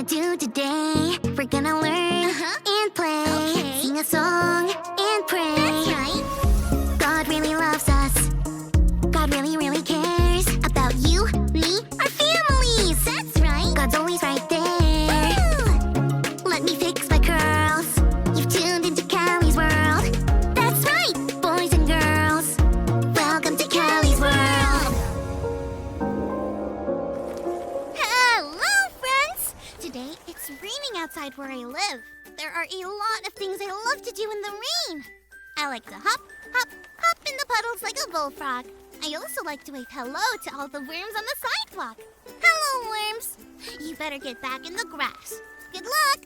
do today? We're gonna learn and play. Okay. Sing a song and pray. That's right. God really loves us. God really, really cares about you, me, our families. That's right. God's always right there. Woo! Let me fix my curls. You've tuned into Callie's world. That's right, boys and girls. Welcome to Callie's world. Hello, friends. Today, it's raining outside where I live. There are a lot of things I love to do in the rain. I like to hop, hop, hop in the puddles like a bullfrog. I also like to wave hello to all the worms on the sidewalk. Hello, worms. You better get back in the grass. Good luck.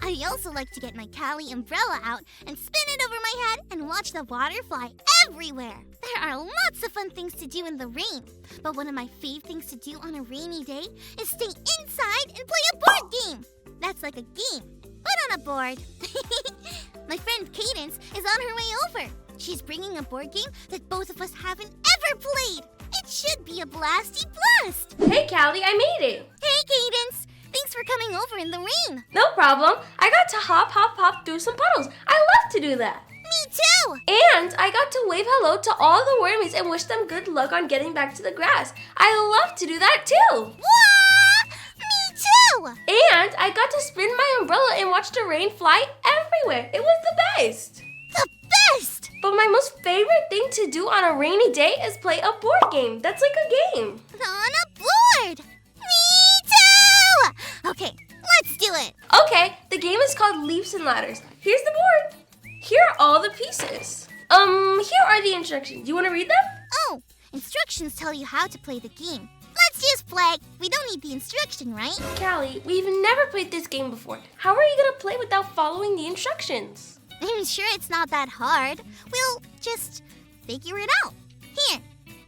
I also like to get my Callie umbrella out and spin it over my head and watch the water fly everywhere. There are lots of fun things to do in the rain. But one of my fave things to do on a rainy day is stay inside and play a board game. That's like a game, but on a board. My friend Cadence is on her way over. She's bringing a board game that both of us haven't ever played. It should be a blasty blast. Hey, Callie, I made it. Hey, Cadence. Thanks for coming over in the rain. No problem. I got to hop through some puddles. I love to do that. Me too. And I got to wave hello to all the wormies and wish them good luck on getting back to the grass. I love to do that too. Wah! Me too. And I got to spin my umbrella and watch the rain fly everywhere. It was the best. The best. But my most favorite thing to do on a rainy day is play a board game. That's like a game. On a board. Me too. Okay, let's do it. Okay, the game is called Leaps and Ladders. Here's the board. Here are all the pieces. Here are the instructions. You want to read them? Oh, instructions tell you how to play the game. Let's just play. We don't need the instruction, right? Callie, we've never played this game before. How are you going to play without following the instructions? I'm sure it's not that hard. We'll just figure it out. Here,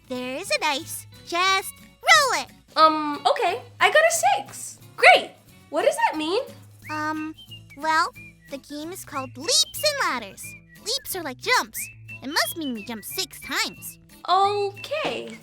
there's a dice. Just roll it. Okay. I got a 6. Great. What does that mean? Well, the game is called Leaps and Ladders. Leaps are like jumps. It must mean we jump 6 times. Okay.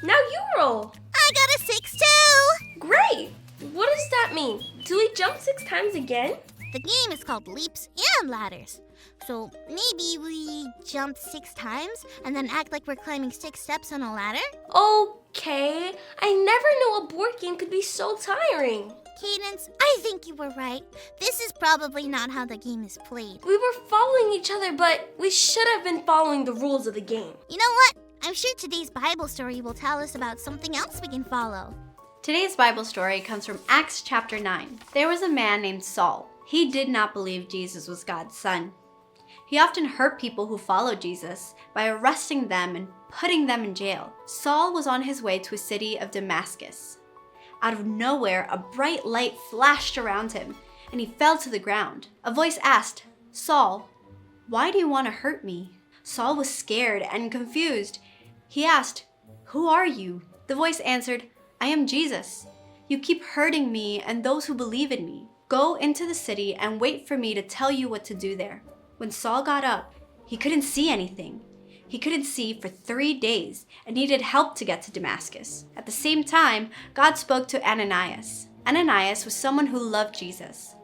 Now you roll. I got a 6 too. Great. What does that mean? Do we jump 6 times again? The game is called Leaps and Ladders. So maybe we jump 6 times and then act like we're climbing 6 steps on a ladder? Okay. I never knew a board game could be so tiring. Cadence, I think you were right. This is probably not how the game is played. We were following each other, but we should have been following the rules of the game. You know what? I'm sure today's Bible story will tell us about something else we can follow. Today's Bible story comes from Acts chapter 9. There was a man named Saul. He did not believe Jesus was God's son. He often hurt people who followed Jesus by arresting them and putting them in jail. Saul was on his way to a city of Damascus. Out of nowhere, a bright light flashed around him, and he fell to the ground. A voice asked, "Saul, why do you want to hurt me?" Saul was scared and confused. He asked, "Who are you?" The voice answered, "I am Jesus. You keep hurting me and those who believe in me. Go into the city and wait for me to tell you what to do there." When Saul got up, he couldn't see anything. He couldn't see for 3 days and needed help to get to Damascus. At the same time, God spoke to Ananias. Ananias was someone who loved Jesus.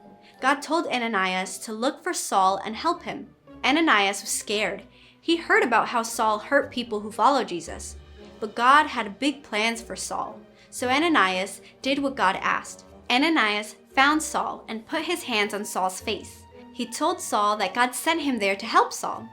God told Ananias to look for Saul and help him. Ananias was scared. He heard about how Saul hurt people who followed Jesus. But God had big plans for Saul. So Ananias did what God asked. Ananias found Saul and put his hands on Saul's face. He told Saul that God sent him there to help Saul.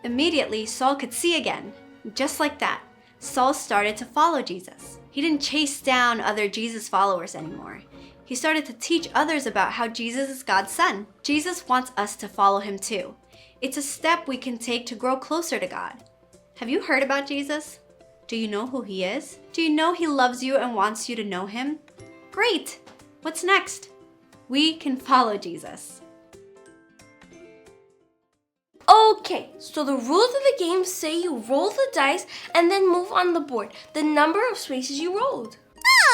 Immediately, Saul could see again. Just like that, Saul started to follow Jesus. He didn't chase down other Jesus followers anymore. He started to teach others about how Jesus is God's son. Jesus wants us to follow him too. It's a step we can take to grow closer to God. Have you heard about Jesus? Do you know who he is? Do you know he loves you and wants you to know him? Great! What's next? We can follow Jesus. Okay, so the rules of the game say you roll the dice and then move on the board the number of spaces you rolled.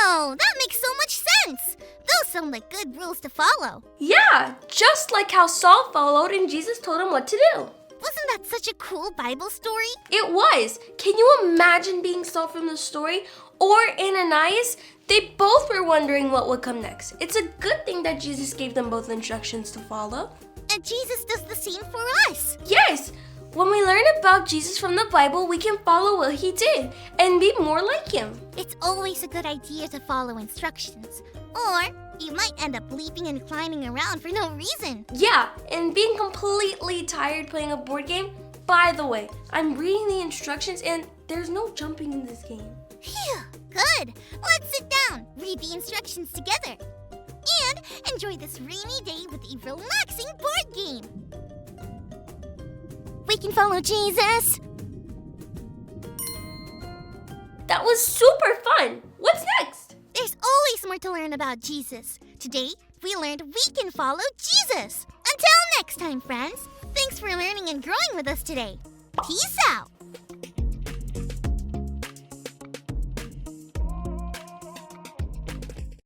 Oh, that makes so much sense. Those sound like good rules to follow. Yeah, just like how Saul followed and Jesus told him what to do. Wasn't that such a cool Bible story? It was. Can you imagine being Saul from the story? or Ananias, they both were wondering what would come next. It's a good thing that Jesus gave them both instructions to follow. And Jesus does the same for us. Yes! When we learn about Jesus from the Bible, we can follow what he did and be more like him. It's always a good idea to follow instructions. Or you might end up leaping and climbing around for no reason. Yeah, and being completely tired playing a board game. By the way, I'm reading the instructions and there's no jumping in this game. Phew, good. Let's sit down, read the instructions together, and enjoy this rainy day with a relaxing board game. We can follow Jesus. That was super fun. What's next? There's always more to learn about Jesus. Today, we learned we can follow Jesus. Until next time, friends. Thanks for learning and growing with us today. Peace out.